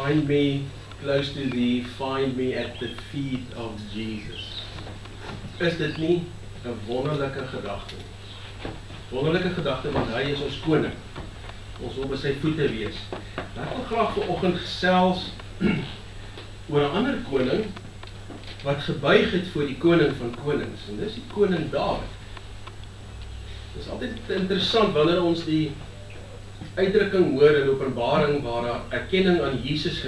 find me close to thee, find me at the feet of Jesus. Is dit nie 'n wonderlike gedagte? Wonderlike gedagte, want hy is ons koning. Ons wil by sy voete wees. Ek wil graag vanoggend gesels oor 'n ander koning wat gebuig het voor die koning van konings, en dis die koning Dawid. Dit is altyd interessant wanneer ons die uitdrukking hoor in Openbaring waar daar erkenning aan Jesus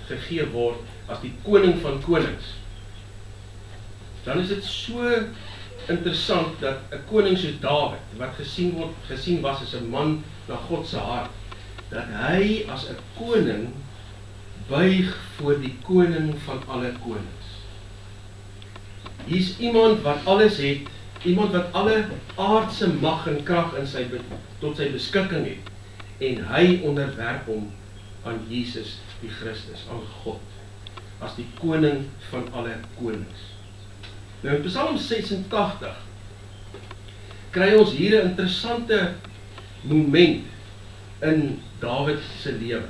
gegee word as die koning van konings. Dan is dit so interessant dat 'n koning soos Dawid, wat gesien was as 'n man na God se hart, dat hy as 'n koning buig voor die koning van alle konings. Hier's iemand wat alles het, iemand wat alle aardse mag en krag tot sy beskikking het, en hy onderwerp hom aan Jesus die Christus, aan God, as die koning van alle konings. Nou in Psalm 86 kry ons hier 'n interessante moment in Dawid se lewe.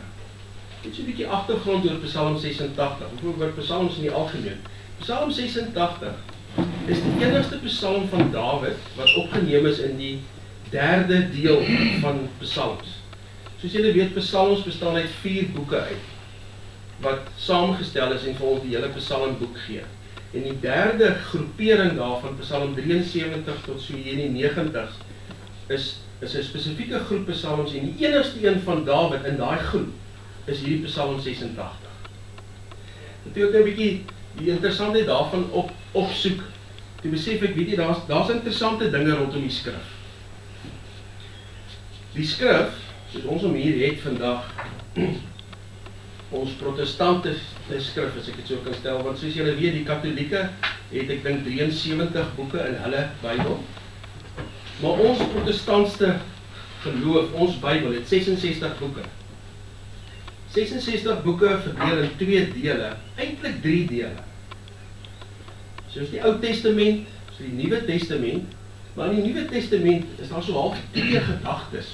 Net so 'n bietjie agtergrond oor Psalm 86, of oor psalms in die algemeen. Psalm 86 is die enigste psalm van Dawid wat opgeneem is in die derde deel van psalms. Soos julle weet, psalms bestaan uit 4 boeke uit, wat saamgestel is en vir ons die hele psalmboek gee. En die derde groepering daarvan, Psalm 73 tot so hier in die 90, is 'n spesifieke groep psalms, en die enigste een van Dawid in daai groep is hierdie Psalm 86. Toe ek 'n bietjie die interessantheid daarvan opsoek, toe besef ek, weet jy, daar's interessante dinge rondom die skrif. Die skrif, soos ons hom hier het vandag, ons protestante skrif, as ek dit so kan stel, want soos julle weet, die katholieke het, ek dink, 73 boeke in hulle Bybel, maar ons protestantse geloof, ons Bybel, het 66 boeke. 66 boeke verdeel in 2 dele, eintlik 3 dele. Soos die Ou Testament, so die Nuwe Testament, maar in die Nuwe Testament is daar so half 2 gedagtes.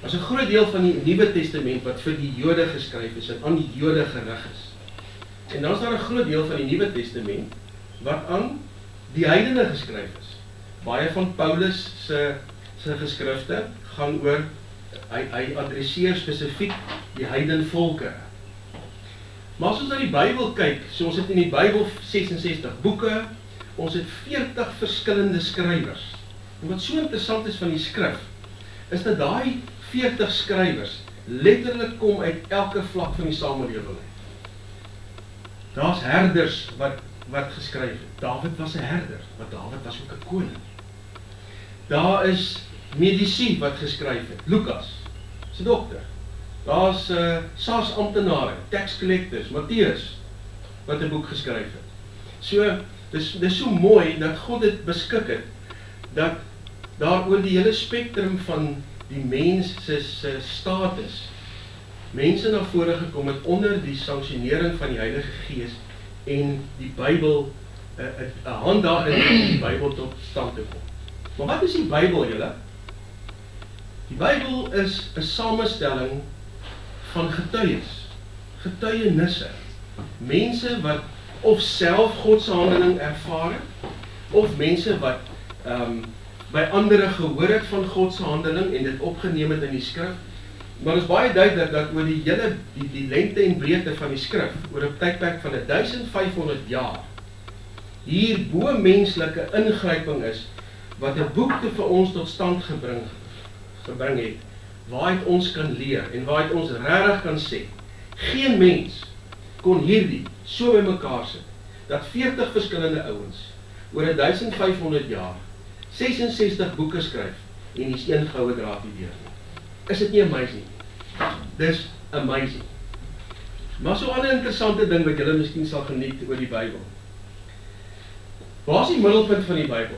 As 'n groot deel van die Nuwe Testament wat vir die Jode geskryf is en aan die Jode gerig is. En dan is daar 'n groot deel van die Nuwe Testament wat aan die heidene geskryf is. Baie van Paulus se geskrifte gaan oor, hy adresseer spesifiek die heidenvolke. Maar as ons na die Bybel kyk, so ons het in die Bybel 66 boeke, ons het 40 verskillende skrywers. En wat so interessant is van die skrif, is dat daai 40 skrywers letterlik kom uit elke vlak van die samelewing. Daar's herders wat geskryf het. Dawid was 'n herder, maar Dawid was ook 'n koning. Daar is medici wat geskryf het. Lukas, se dokter. Daar's SARS amptenare, tax collectors, Matteus, wat 'n boek geskryf het. So, dis so mooi dat God dit beskik het, dat daar oor die hele spektrum van die mens se status, mense na vore gekom het onder die sanksionering van die Heilige Gees en die Bybel, 'n hand daarin om die Bybel tot stand te kom. Maar wat is die Bybel, julle? Die Bybel is 'n samestelling van getuienisse. Mense wat of self God se handeling ervaar het, of mense wat by ander gehoor het van God se handeling en dit opgeneem het in die skrif. Maar dit is baie duidelik dat oor die hele die lengte en breedte van die skrif, oor 'n tydperk van 1500 jaar, hier bo menslike ingryping is, wat 'n boek te vir ons tot stand gebring het, waaruit ons kan leer, en waaruit ons regtig kan sê, geen mens kon hierdie so by mekaar sit, dat 40 verskillende ouens, oor 1500 jaar, 66 boeke skryf, en hier's een goue draad hierdeur. Is dit nie amazing? Dis amazing. Maar so 'n ander interessante ding wat julle miskien sal geniet oor die Bybel. Waar is die middelpunt van die Bybel?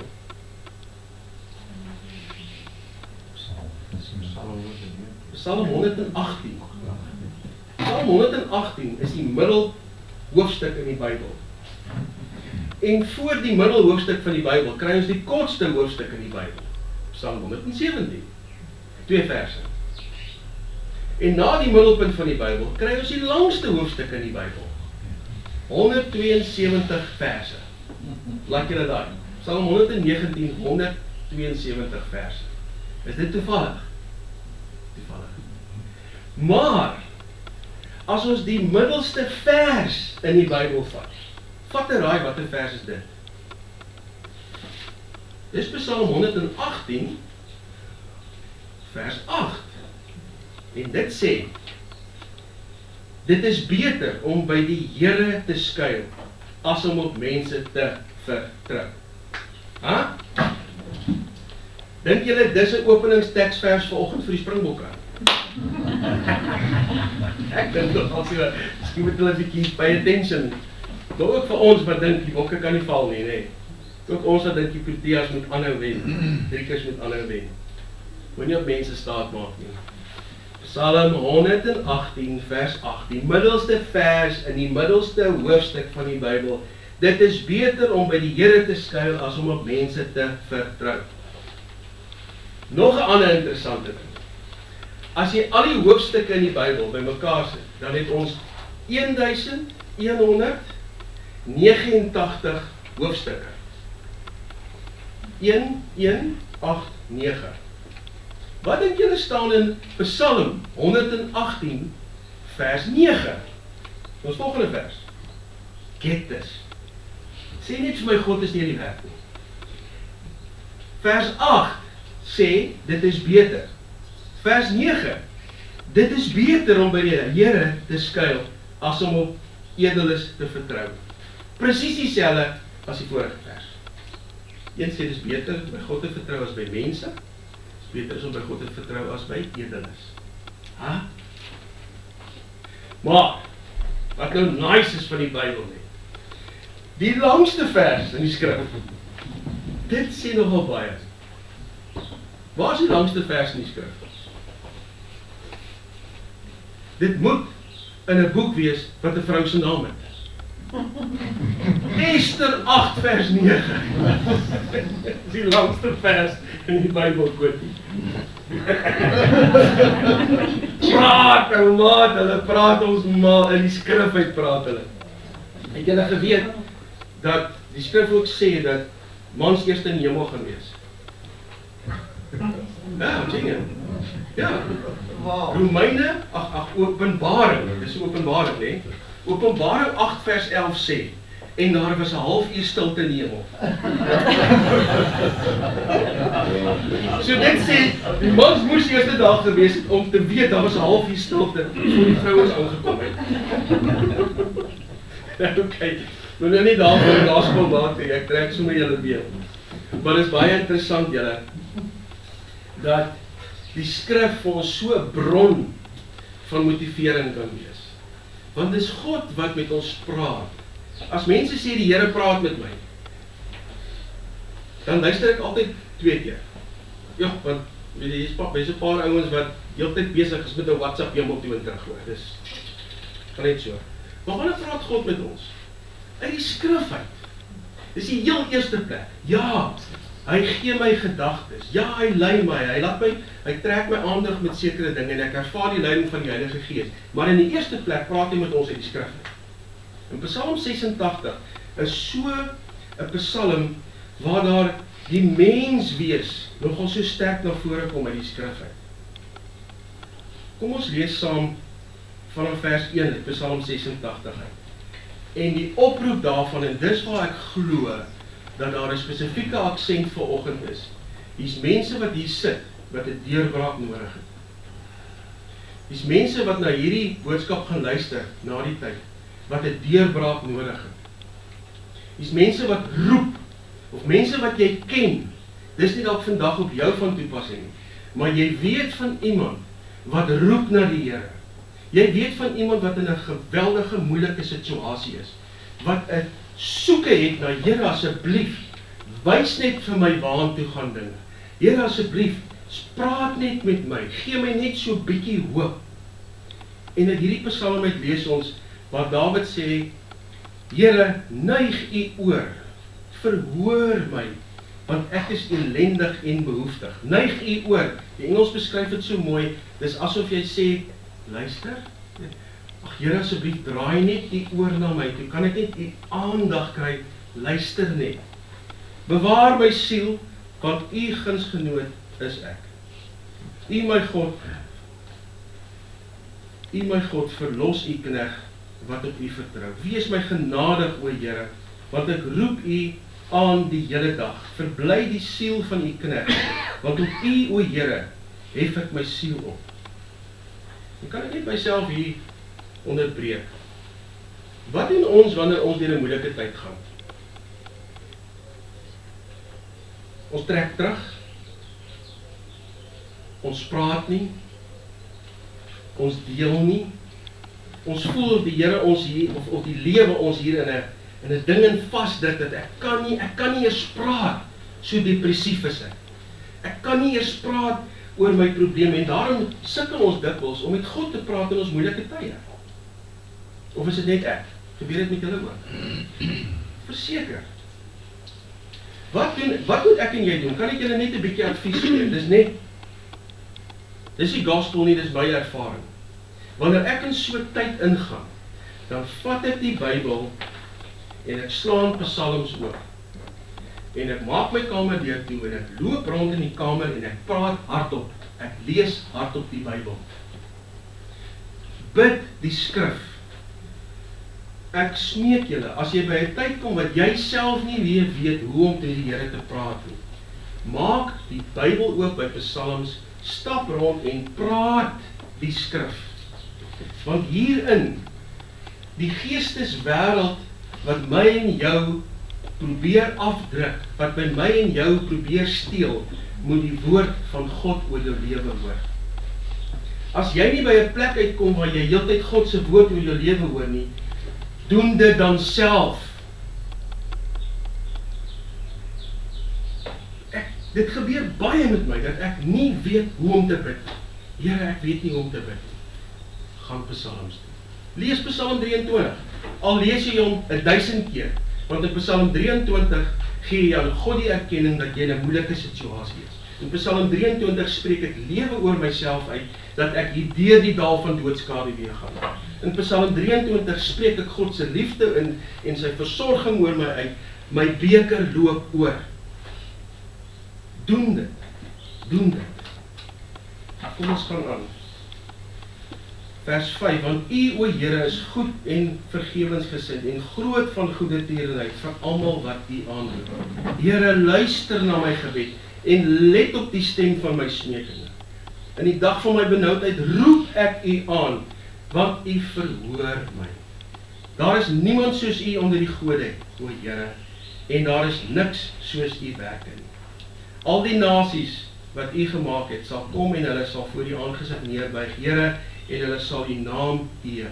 Psalm 118. Psalm 118 is die middelhoofstuk in die Bybel. En voor die middelhoofstuk van die Bybel kry ons die kortste hoofstuk in die Bybel. Psalm 117. 2 verse. En na die middelpunt van die Bybel, kry ons die langste hoofstuk in die Bybel. 172 verse. Laat julle daai. Psalm 119, 172 verse. Is dit toevallig? Toevallig. Maar, as ons die middelste vers in die Bybel vat 'n raai, wat 'n vers is dit? Dis Psalm 118, vers 8. En dit sê, dit is beter om by die Here te skuil, as om op mense te vertrou. Ha? Dink julle dis 'n openingsteksvers vanoggend vir die Springbokke? Ek dink toch al so, miskien moet hulle 'n bietjie pay attention. Toch ook vir ons wat dink, die Bokke kan nie val nie, nee. Ook ons wat dink die Proteas moet aanhou wen, Griekers moet aanhou wen. Moet nie op mense staat maak nie. Psalm 118 vers 8, die middelste vers in die middelste hoofstuk van die Bybel. Dit is beter om by die Here te skuil as om op mense te vertrou. Nog 'n ander interessante ding. As jy al die hoofstukke in die Bybel bymekaar sit, dan het ons 1189 hoofstukke. 1189. Wat dink julle staan in Psalm 118 vers 9? Ons volgende vers. Get this. Sê net vir my God is nie die werk nie. Vers 8 sê dit is beter. Vers 9. Dit is beter om by die Here te skuil as om op edeles te vertrou. Presies dieselfde as die vorige vers. Een sê dit is beter by God te vertrou as by mense. Beter is om by God te vertrou as by edeles. Ha? Maar, wat nou nice is van die Bybel nie. Die langste vers in die skrif. Dit sê nogal baie. Waar is die langste vers in die skrif? Dit moet in 'n boek wees wat 'n vrou se naam het. Ester 8 vers 9. Die langste vers in die Bybel, Kotie. Praat, ou maat, hulle praat ons maar in die skrif uit praat hulle. Het julle geweet dat die skrif ook sê dat mans eerst in die hemel gaan wees? Ja, sien jy? Ja. Romeine, Openbaring, dis Openbaring, nee. Openbaring 8 vers 11 sê, en daar was 'n halfuur stilte in die hemel. So dit sê, die mans moes die eerste dag gewees het om te weet, daar was 'n halfuur stilte, voor die vrouens aangekom het. Okay, moet nou nie daarvoor naspel maak, ek trek sommer julle been. Maar dit is baie interessant julle, dat die skrif vir ons so 'n bron van motivering kan wees. Want dis God wat met ons praat. As mense sê die Here praat met my, dan luister ek altyd 2 keer. Ja, want weet jy, is 'n paar ouens wat heeltyd besig is met 'n WhatsApp hemel toe en terug hoor. Dis gaan net so. Maar wanneer praat God met ons? Uit die skrif uit. Dis die heel eerste plek. Ja, hy gee my gedagtes. Ja, hy lei my. Hy trek my aandag met sekere dinge en ek ervaar die leiding van die Heilige Gees. Maar in die eerste plek praat hy met ons uit die skrif uit. En Psalm 86 is so 'n psalm waar daar die menswees nogal so sterk na vore kom uit die skrif uit. Kom ons lees saam vanaf vers 1 uit Psalm 86 uit. En die oproep daarvan, en dis waar ek glo dat daar 'n spesifieke aksent vanoggend is. Hier's mense wat hier sit wat 'n deurbraak nodig het. Hier's mense wat na hierdie boodskap gaan luister na die tyd, wat 'n deurbraak nodig het. Hier's mense wat roep, of mense wat jy ken. Dis nie dalk vandag op jou van toepassing nie, maar jy weet van iemand wat roep na die Here. Jy weet van iemand wat in 'n geweldige moeilike situasie is, wat 'n soeke het na Here, asseblief, wys net vir my waartoe gaan dinge. Here, asseblief, praat net met my, gee my net so bietjie hoop. En in hierdie psalm uit lees ons waar Dawid sê, Here, neig u oor, verhoor my, want ek is elendig en behoeftig. Neig u oor. Die Engels beskryf dit so mooi, dis asof jy sê, luister. Ag Here, asseblief draai net die oor na my toe. Kan ek net die aandag kry? Luister net. Bewaar my siel, want u gunsgenoot is ek. U my God, verlos u knegt wat op u vertrou. Wees my genadig, o Here, want ek roep u aan die hele dag. Verbly die siel van u knegt, want op u, o Here, hef ek my siel op. Dan kan ek net myself hier onderbreek. Wat doen ons wanneer ons deur 'n moeilike tyd gaan? Ons trek terug. Ons praat nie. Ons deel nie. Ons voel of die Here ons hier, of die lewe ons hier in 'n ding in vasdruk, dat ek kan nie eers praat, so depressief is ek. Ek kan nie eers praat oor my probleme, en daarom sukkel ons dikwels om met God te praat in ons moeilike tye. Of is dit net ek? Gebeur dit met julle ook? Verseker. Wat moet ek en jy doen? Kan ek julle net 'n bietjie advies gee? Dis die gospel nie, dis my ervaring. Wanneer ek in so tyd ingaan, dan vat ek die Bybel en ek slaan psalms oop. En ek maak my kamer deur toe en ek loop rond in die kamer en ek praat hardop. Ek lees hardop die Bybel. Bid die skrif. Ek smeek julle, as jy by 'n tyd kom wat jy self nie weer weet hoe om met die Here te praat nie, maak die Bybel oop by psalms, stap rond en praat die skrif. Want hierin, die geesteswêreld wat my en jou probeer afdruk, wat by my en jou probeer steel, moet die woord van God oor jou lewe hoor. As jy nie by 'n plek uitkom waar jy heeltyd God se woord oor jou lewe hoor nie, doen dit dan self. Dit gebeur baie met my, dat ek nie weet hoe om te bid. Here, ek weet nie hoe om te bid. Gaan psalms doen. Lees Psalm 23. Al lees jy hom 1000 keer. Want in Psalm 23 gee jy aan God die erkenning dat jy in 'n moeilike situasie is. In Psalm 23 spreek ek lewe oor myself uit, dat ek hier deur die dal van doodskade weer gaan. In Psalm 23 spreek ek God se liefde en sy versorging oor my uit. My beker loop oor. Doen dit. Kom ons gaan aan. Vers 5, want u, o Here, is goed en vergewensgesind en groot van goeie tierenheid vir almal wat u aanroep. Here, luister na my gebed en let op die stem van my smeekinge. In die dag van my benoudheid roep ek u aan, want u verhoor my. Daar is niemand soos u onder die gode, o Here, en daar is niks soos u werke nie. Al die nasies wat u gemaak het, sal kom en hulle sal voor die aangesig neerbuig, Here, en hulle sal u naam eer.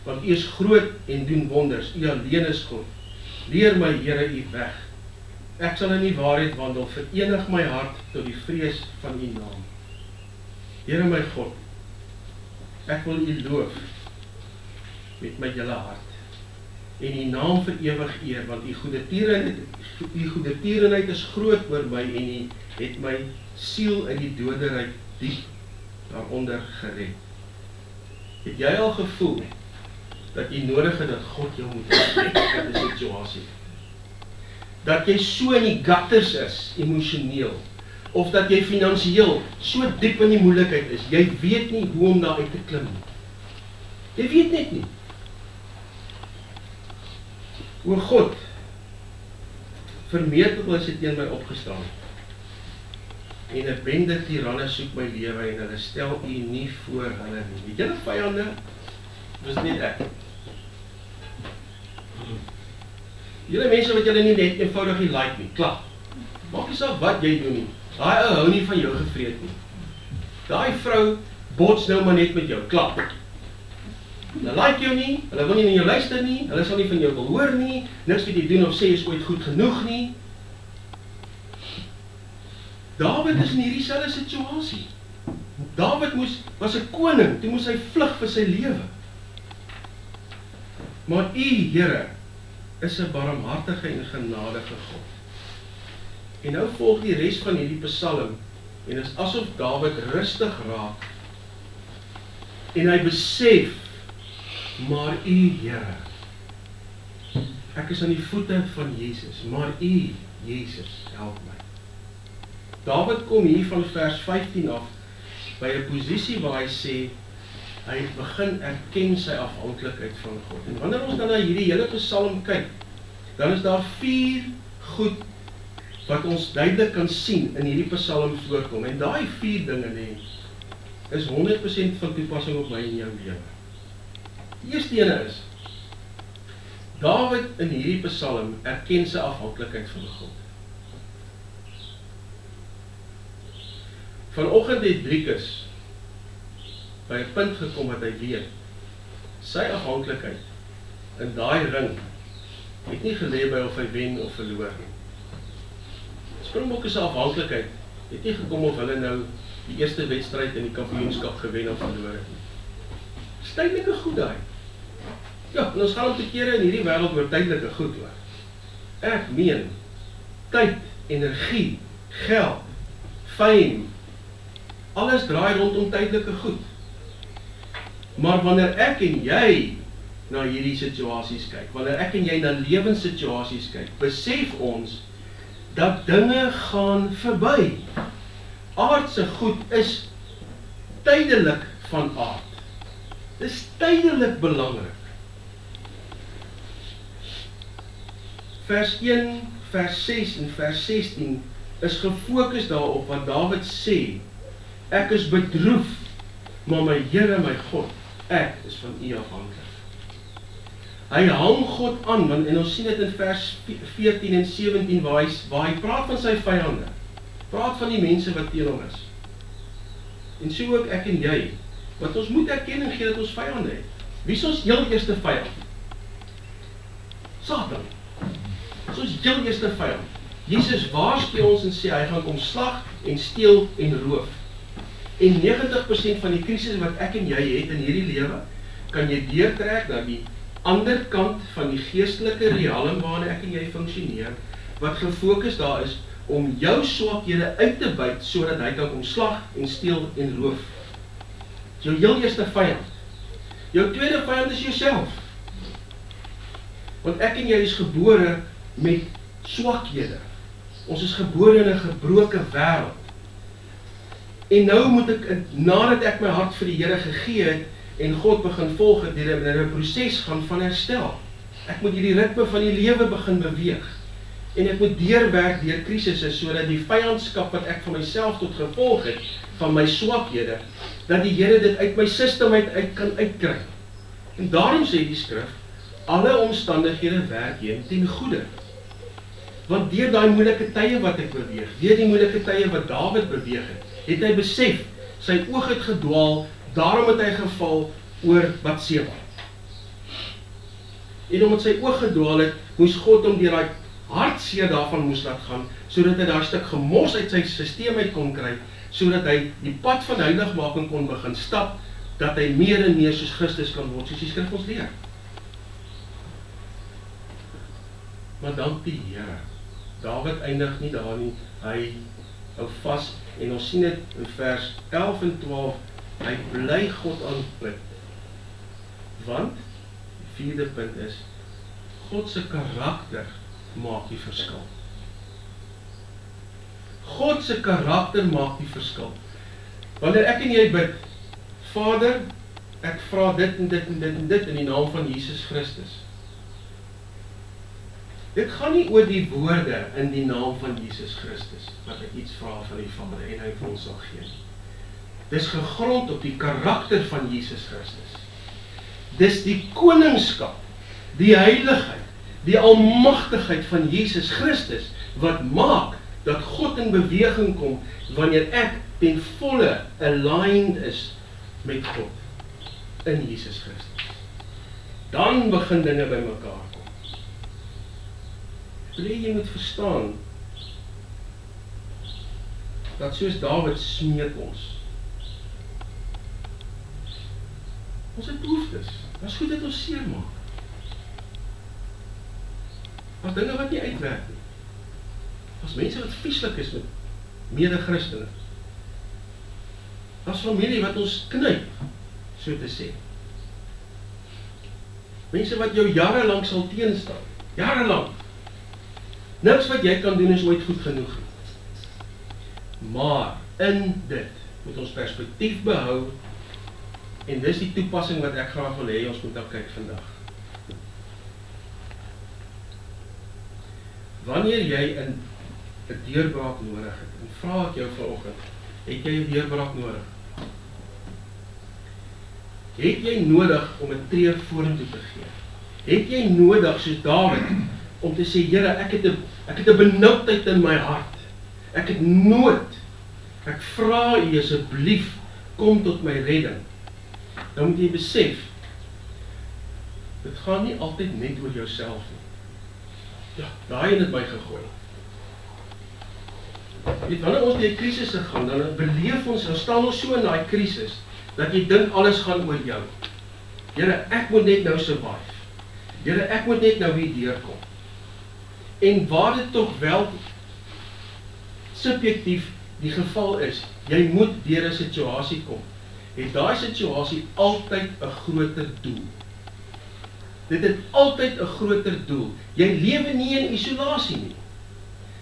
Want u is groot en doen wonders, u alleen is God. Leer my, Here, u weg. Ek sal in die waarheid wandel, verenig my hart tot die vrees van u naam. Here my God, ek wil u loof met my hele hart en u naam vir ewig eer, want u goeie tierenheid is groot oor my en u het my siel in die doderyk diep daaronder gered. Het jy al gevoel dat jy nodig het dat God jou moet red in die situasie? Dat jy so in die gutters is, emosioneel, of dat jy finansiëel so diep in die moeilikheid is, jy weet nie hoe om daar uit te klim nie. Jy weet net nie. O God, vermetel is dit teen my opgestaan, en 'n bende tiranne soek my lewe, en hulle stel u nie voor hulle nie. Het julle vyande? Dis net ek. Julle mense wat julle nie net eenvoudig nie like nie, klap. Maak nie saak wat jy doen nie. Daai ou hou nie van jou gevreet nie. Daai vrou bots nou maar net met jou, klap. Hulle like jou nie, hulle wil nie na jou luister nie, hulle sal nie van jou wil hoor nie, niks wat jy doen of sê is ooit goed genoeg nie. Dawid is in hierdie selfde situasie. Dawid was 'n koning, toe moes hy vlug vir sy lewe. Maar u, Here, is 'n barmhartige en genadige God. En nou volg die res van hierdie psalm, en is asof Dawid rustig raak, En hy besef, maar U, Here, ek is aan die voete van Jesus, maar U, Jesus, help my. Dawid kom hier van vers 15 af, by 'n posisie waar hy sê, hy begin erken sy afhanklikheid van God. En wanneer ons dan na hierdie hele Psalm kyk, dan is daar 4 goed wat ons duidelik kan sien in hierdie Psalm voorkom. En daai 4 dinge is 100% van toepassing op my en jou lewe. Die eerste ene is, Dawid in hierdie Psalm erken sy afhanklikheid van God. Vanoggend het Driekus by 'n punt gekom wat hy weet, sy afhanklikheid in daai ring het nie gelê by of hy wen of verloor nie. Springbokke se afhanklikheid het nie gekom of hulle nou die eerste wedstryd in die kampioenskap gewen of verloor het nie. Dis tydelike goed daai. Ja, en ons gaan om te kere in hierdie wêreld oor tydelike goed hoor. Ek meen, tyd, energie, geld, fame, alles draai rondom tydelike goed. Maar wanneer ek en jy na hierdie situasies kyk, wanneer ek en jy na lewenssituasies kyk, besef ons dat dinge gaan verby. Aardse goed is tydelik van aard. Dis tydelik belangrik. Vers 1, vers 6 en vers 16 is gefokus daarop wat Dawid sê, ek is bedroef, maar my Here, my God, ek is van U afhanklik. Hy hang God aan, en ons sien dit in vers 14 en 17, waar hy praat van sy vyande, praat van die mense wat teen hom is. En so ook ek en jy, want ons moet erkenning gee dat ons vyande het. Wie is ons heel eerste vyand? Satan. Dis ons heel eerste vyand. Jesus waarsku ons en sê, hy gaan kom slag en steel en roof. En 90% van die krisis wat ek en jy het in hierdie lewe, kan jy deurtrek na die ander kant van die geestelike realm waarin ek en jy funksioneer, wat gefokus daar is om jou swakhede uit te byt, sodat hy kan kom slag en steel en roof. Jou heel eerste vyand. Jou tweede vyand is jouself. Want ek en jy is gebore met swakhede. Ons is gebore in 'n gebroke wêreld. En nou moet ek, nadat ek my hart vir die Here gegee het, en God begin volg het, deur 'n proses gaan van herstel. Ek moet hierdie ritme van die lewe begin beweeg. En ek moet deurwerk deur krisisse, sodat die vyandskap wat ek van myself tot gevolg het, van my swakhede, dat die Here dit uit my system uit kan uitkry. En daarom sê die skrif, alle omstandighede werk heen ten goeie. Want deur daai moeilike tye wat ek beweeg, deur die moeilike tye wat Dawid beweeg het hy besef, sy oog het gedwaal, daarom het hy geval oor Batseba. En omdat sy oog gedwaal het, moes God hom deur daai hartseer daarvan moes laat gaan, sodat hy daar 'n stuk gemors uit sy stelsel uit kon kry, sodat hy die pad van heiligmaking kon begin stap, dat hy meer en meer soos Christus kan word, soos die skrif ons leer. Maar dank die Here, Dawid eindig nie daar nie, hy hou vas, en ons sien dit in vers 11 en 12, hy bly God aanbid. Want, die vierde punt is, God se karakter maak die verskil. God se karakter maak die verskil. Wanneer ek en jy bid, Vader, ek vra dit en dit en dit en dit in die naam van Jesus Christus. Dit gaan nie oor die woorde in die naam van Jesus Christus, wat ek iets vra van die Vader en hy vir ons sal gee. Dis gegrond op die karakter van Jesus Christus. Dis die koningskap, die heiligheid, die almagtigheid van Jesus Christus, wat maak dat God in beweging kom, wanneer ek ten volle aligned is met God, in Jesus Christus. Dan begin dinge by mekaar kom. Jy moet verstaan, dat soos Dawid smeek ons het behoeftes, dat is goed dat ons seer maak. As dinge wat nie uitwerk nie, as mense wat vieslik is met mede-Christene, as familie wat ons knyp, so te sê. Mense wat jou jarelang sal teenstaan, jarelang. Niks wat jy kan doen is ooit goed genoeg nie. Maar in dit moet ons perspektief behou, en dis die toepassing wat ek graag wil hê ons moet nou kyk vandag. Wanneer jy 'n deurbraak nodig het, en vra ek jou vanoggend, het jy 'n deurbraak nodig? Het jy nodig om 'n tree vorentoe te gee? Het jy nodig, soos Dawid, om te sê, Here, ek het 'n benoudheid in my hart. Ek het nood. Ek vra U asseblief, kom tot my redding. Dan moet jy besef, dit gaan nie altyd net oor jouself nie. Ja, daai het my gegooi. Weet, wanneer ons deur krisisse gaan, dan beleef ons, dan staan ons so in daai krisis, dat jy dink alles gaan oor jou. Here, ek moet net nou survive. Here, ek moet net nou hier deurkom. En waar dit tog wel subjektief die geval is, jy moet deur 'n situasie kom, het daai situasie altyd 'n groter doel. Dit het altyd 'n groter doel. Jy lewe nie in isolasie nie.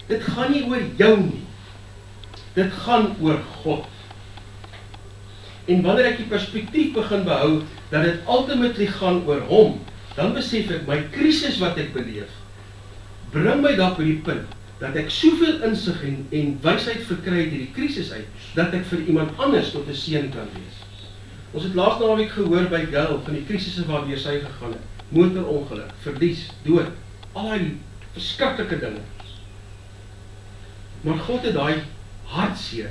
Dit gaan nie oor jou nie. Dit gaan oor God. En wanneer ek die perspektief begin behou, dat dit ultimately gaan oor hom, dan besef ek, my krisis wat ek beleef, bring my dan by die punt, dat ek soveel insig en wysheid verkry uit hierdie krisis uit, dat ek vir iemand anders tot 'n seën kan wees. Ons het laas naweek gehoor by Gail, van die krisisse waardeur sy gegaan het, motorongeluk, verlies, dood, al die verskriklike dinge. Maar God het daai hartseer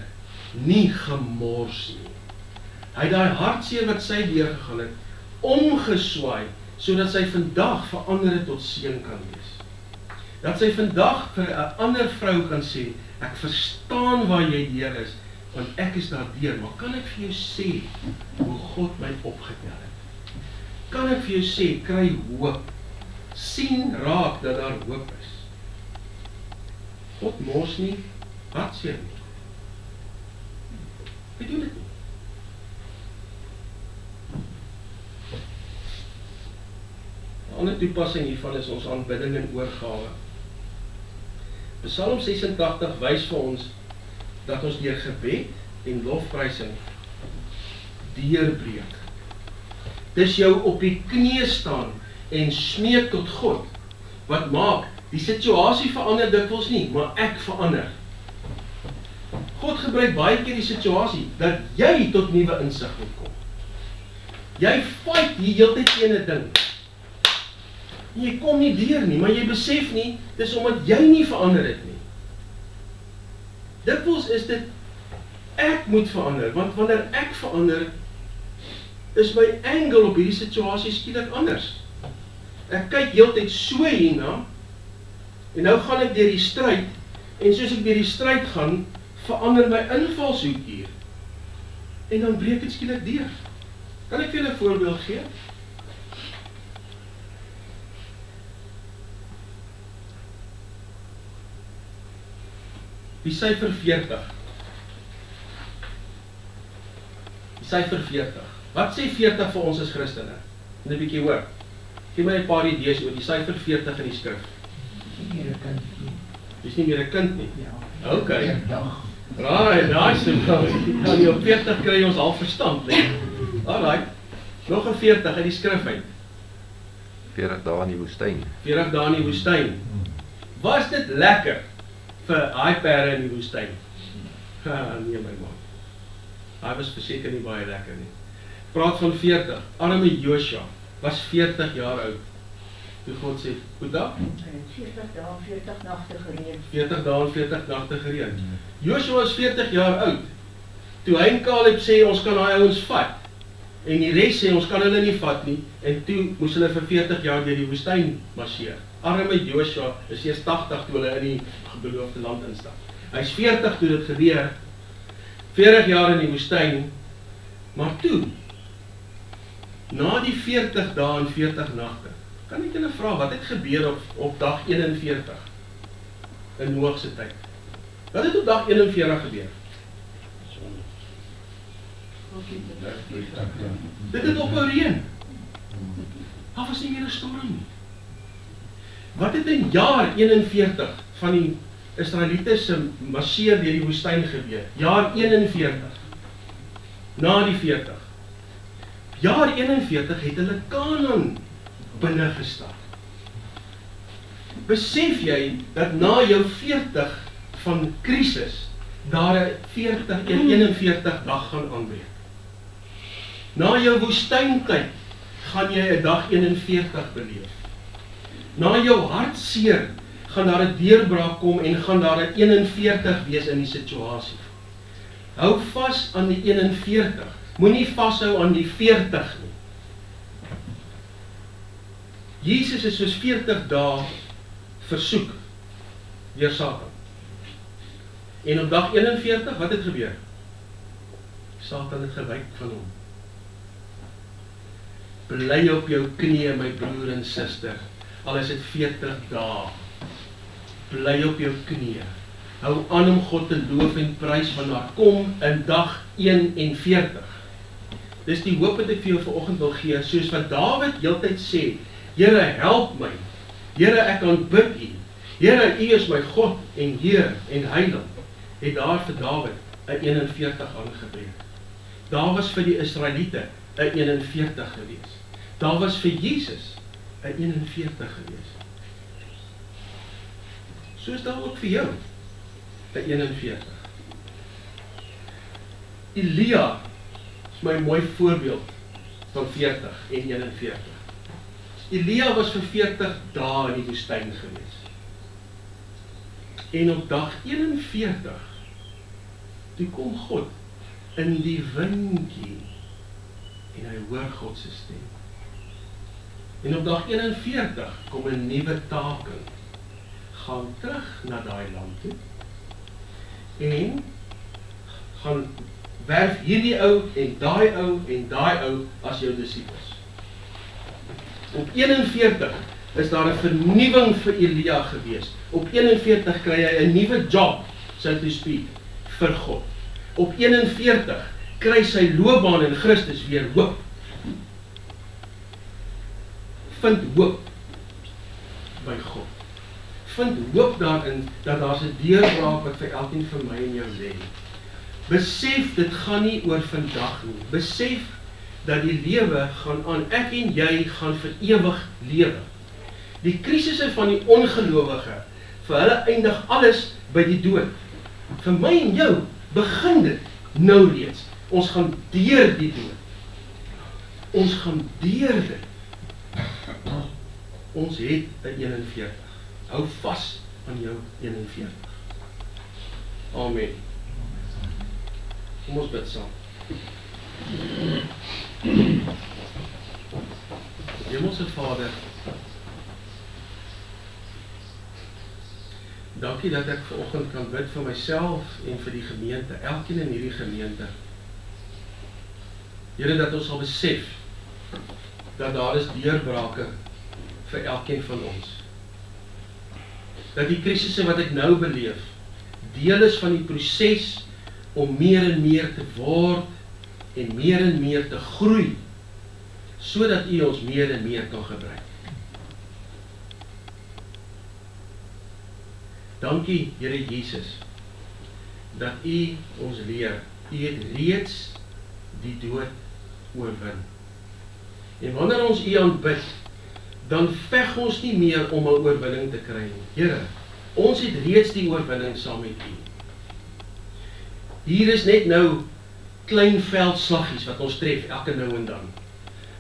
nie gemors nie. Hy het daai hartseer wat sy deurgegaan het, omgeswaai, sodat sy vandag verander het tot seën kan wees. Dat sy vandag vir 'n ander vrou kan sê, ek verstaan waar jy deur is, want ek is daar deur, maar kan ek vir jou sê, hoe God my opgetel het? Kan ek vir jou sê, kry hoop, sien raak dat daar hoop is. God mors nie hartseer nie. Hy doen dit nie. Een ander toepassing hiervan is ons aanbidding en oorgawe. Psalm 86 wys vir ons dat ons deur gebed en lofprysing deurbreek. Dis jou op die knieë staan en smeek tot God, wat maak, die situasie verander dikwels nie, maar ek verander. God gebruik baie keer die situasie, dat jy tot nuwe insig moet kom. Jy fight die hele tyd teen 'n ding. Jy kom nie deur nie, maar jy besef nie, dis omdat jy nie verander het nie. Dikwels is dit, ek moet verander, want wanneer ek verander, is my angle op hierdie situasie skielik anders. Ek kyk heeltyd so hierna, en nou gaan ek deur die stryd, en soos ek deur die stryd gaan, verander my invalshoek hier. En dan breek dit skielik deur. Kan ek vir julle 'n voorbeeld gee? Die syfer 40. Die syfer 40. Wat sê 40 vir ons as Christene? Net 'n bietjie hoor. Gee my 'n paar idees oor die syfer 40 in die skrif. Dis nie meer 'n kind nie. Ja. Okay. Right, nice. Dan die op 40 kry ons al verstand, né? Alright. Nog 'n 40 uit die skrif uit. 40 dae in die woestyn. 40 dae in die woestyn. Was dit lekker vir daai perde in die woestyn? Nee my man. Hy was verseker nie baie lekker nie. Praat van 40. Arme Josua was 40 jaar oud. Toe God sê, goed dag? 40 dae, 40 nagte gereën. 40 dae en 40 nagte gereën. Josua was 40 jaar oud. Toe hy en Caleb sê, ons kan daai ouens vat. En die res sê, ons kan hulle nie vat nie. En toe moes hulle vir 40 jaar deur die woestyn marseer. Arme Josua is eers 80 toe hulle in die beloofde land instap. Hy's 40 toe dit gebeur. 40 jaar in die woestyn. Maar toe, na die 40 dae en 40 nagte, kan ek julle vra, wat het gebeur op dag 41 in Noag se tyd? Wat het op dag 41 gebeur? Dit het ophou reën. Daar was nie meer 'n storm nie. Wat het in jaar 41 van die Israeliete se marseer deur die woestyn gebeur? Jaar 41. Na die 40. Jaar 41 het hulle Kanaan binne gestap. Besef jy dat na jou 40 van krisis daar 'n 41 dag gaan aanbreek? Na jou woestyntyd gaan jy 'n dag 41 beleef. Na jou hartseer gaan daar 'n deurbraak kom en gaan daar 'n 41 wees in die situasie. Hou vas aan die 41. Moenie vashou aan die 40 nie. Jesus is soos 40 dae versoek deur Satan. En op dag 41, wat het gebeur? Satan het gewyk van hom. Bly op jou knieë, my broer en suster, al is dit 40 dae. Bly op jou knieë. Hou aan om God te loof en prys, want daar kom in dag 41. Dis die hoop wat ek vir jou vanoggend wil gee, soos wat Dawid heeltyd sê, Here, help my. Here, ek aanbid U. Here, U is my God en Heer en Heiland. Het daar vir Dawid 'n 41 aangebreek. Daar was vir die Israeliete 'n 41 gewees. Daar was vir Jesus 'n 41 gewees. So is daar ook vir jou 'n 41. Elia is my mooi voorbeeld van 40 en 41. Elia was vir 40 dae in die woestyn gewees. En op dag 41, toe kom God in die windjie en hy hoor God se stem. En op dag 41 kom 'n nuwe taking. Gaan terug na daai land toe en gaan werf hierdie ou en daai ou as jou disippels. Op 41 is daar 'n vernuwing vir Elia gewees. Op 41 kry hy 'n nuwe job, so to speak, vir God. Op 41 kry sy loopbaan in Christus weer hoop. Vind hoop by God. Vind hoop daarin dat daar 'n deurbraak wat vir elkeen van my en jou lê. Besef dit gaan nie oor vandag nie. Besef dat die lewe gaan aan. Ek en jy gaan vir ewig lewe. Die krisisse van die ongelowige, vir hulle eindig alles by die dood. Vir my en jou begin dit nou reeds. Ons gaan deur die dood. Ons gaan deur dit. Ons het 'n 41. Hou vas aan jou 41. Amen. Kom ons bid saam. Hemelse Vader, dankie dat ek vanoggend kan bid vir myself en vir die gemeente, elkeen in hierdie gemeente. Here, dat ons sal besef dat daar is deurbrake vir elkeen van ons. Dat die krisisse wat ek nou beleef, deel is van die proses om meer en meer te word en meer te groei, sodat U ons meer en meer kan gebruik. Dankie, Here Jesus, dat U ons leer. U het reeds die dood oorwin. En wanneer ons U aanbid, dan veg ons nie meer om 'n oorwinning te kry nie. Here, ons het reeds die oorwinning saam met U. Hier is net nou klein veldslaggies wat ons tref elke nou en dan.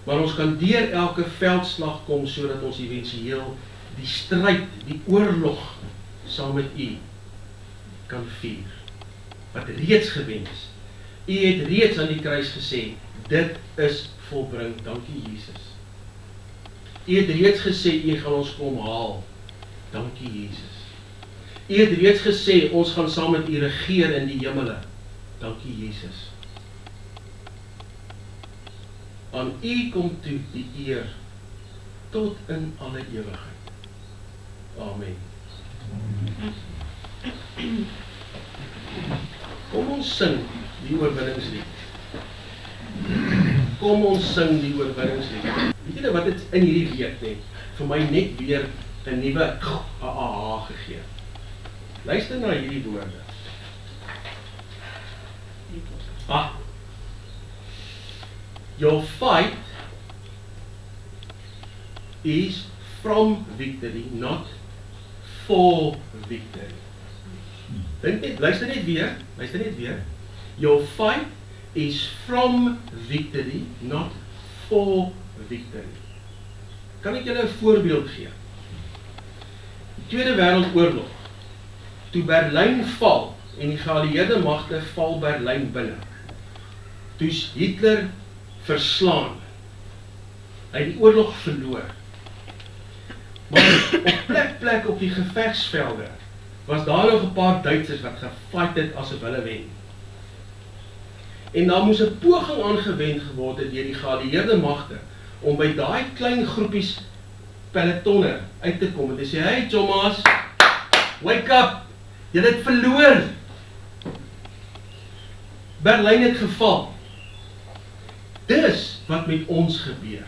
Maar ons kan deur elke veldslag kom sodat ons éventueel die stryd, die oorlog saam met U kan vier. Wat reeds gewen is. U het reeds aan die kruis gesê, dit is volbring. Dankie Jesus. U het reeds gesê, U gaan ons kom haal. Dankie Jesus. U het reeds gesê, ons gaan saam met U regeer in die hemele. Dankie Jesus. Aan U kom toe die eer tot in alle ewigheid. Amen. Kom ons sing die oorwinningslied. kom ons sing die oorwinningslied. Weet julle wat het in hierdie week net vir my net weer 'n nuwe aha gegee. Luister na hierdie woorde. Your fight is from victory, not for victory. Dink net, luister net weer. Your fight is from victory, not for victory. Kan ek julle 'n voorbeeld gee? Die Tweede Wêreldoorlog, toe Berlyn val en die geallieerde magte val Berlyn binne, toe's Hitler verslaan. Hy het die oorlog verloor. Maar op plek op die gevegsvelde was daar nog 'n paar Duitsers wat gefight het asof hulle wen. En daar moes 'n poging aangewend geword het deur die geallieerde magte om by daai klein groepies pelotonne uit te kom en te sê, hey Thomas, wake up, julle het verloor. Berlyn het geval. Dis wat met ons gebeur.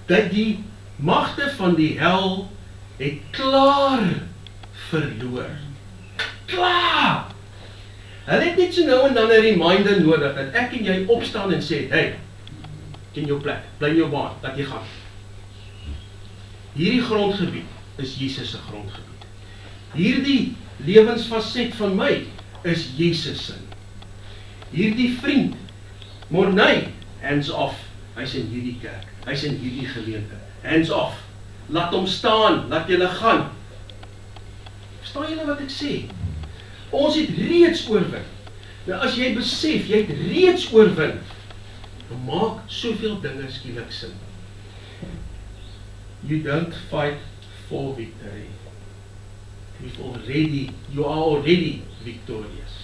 Dat die magte van die hel het klaar verloor. Klaar! Hulle het net so nou en dan 'n reminder nodig, dat ek en jy opstaan en sê, hey, ken jou plek, bly in jou baan, laat jy gaan. Hierdie grondgebied is Jesus se grondgebied. Hierdie lewensfaset van my is Jesus se. Hierdie vriend, Morney, hands off, hy's in hierdie kerk, hy's in hierdie gemeente, hands off, laat hom staan, laat julle gaan. Verstaan julle wat ek sê? Ons het reeds oorwin. Nou as jy besef, jy het reeds oorwin, dan maak soveel dinge skielik sin. You don't fight for victory. You are already victorious.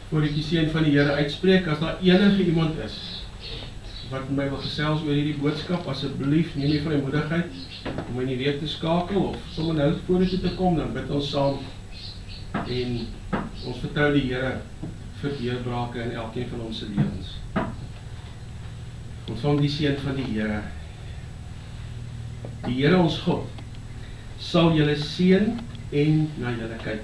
Voor ek die seën van die Here uitspreek, as daar enige iemand is wat met my wil gesels oor hierdie boodskap, asseblief neem die vrymoedigheid om my nie weer te skakel of sommer nou vorentoe te kom, dan bid ons saam en ons vertrou die Here vir deurbrake in elkeen van ons se lewens. Ontvang die seën van die Here. Die Here ons God sal julle seën en na julle kyk.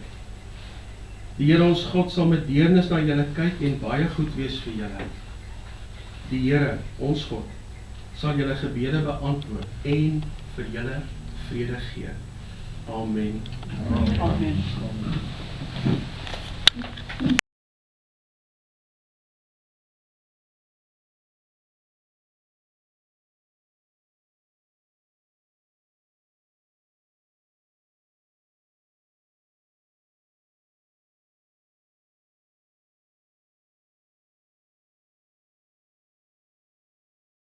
Die Here ons God sal met deernis na julle kyk en baie goed wees vir julle. Die Here ons God sal julle gebede beantwoord en vir julle vrede gee. Amen. Amen.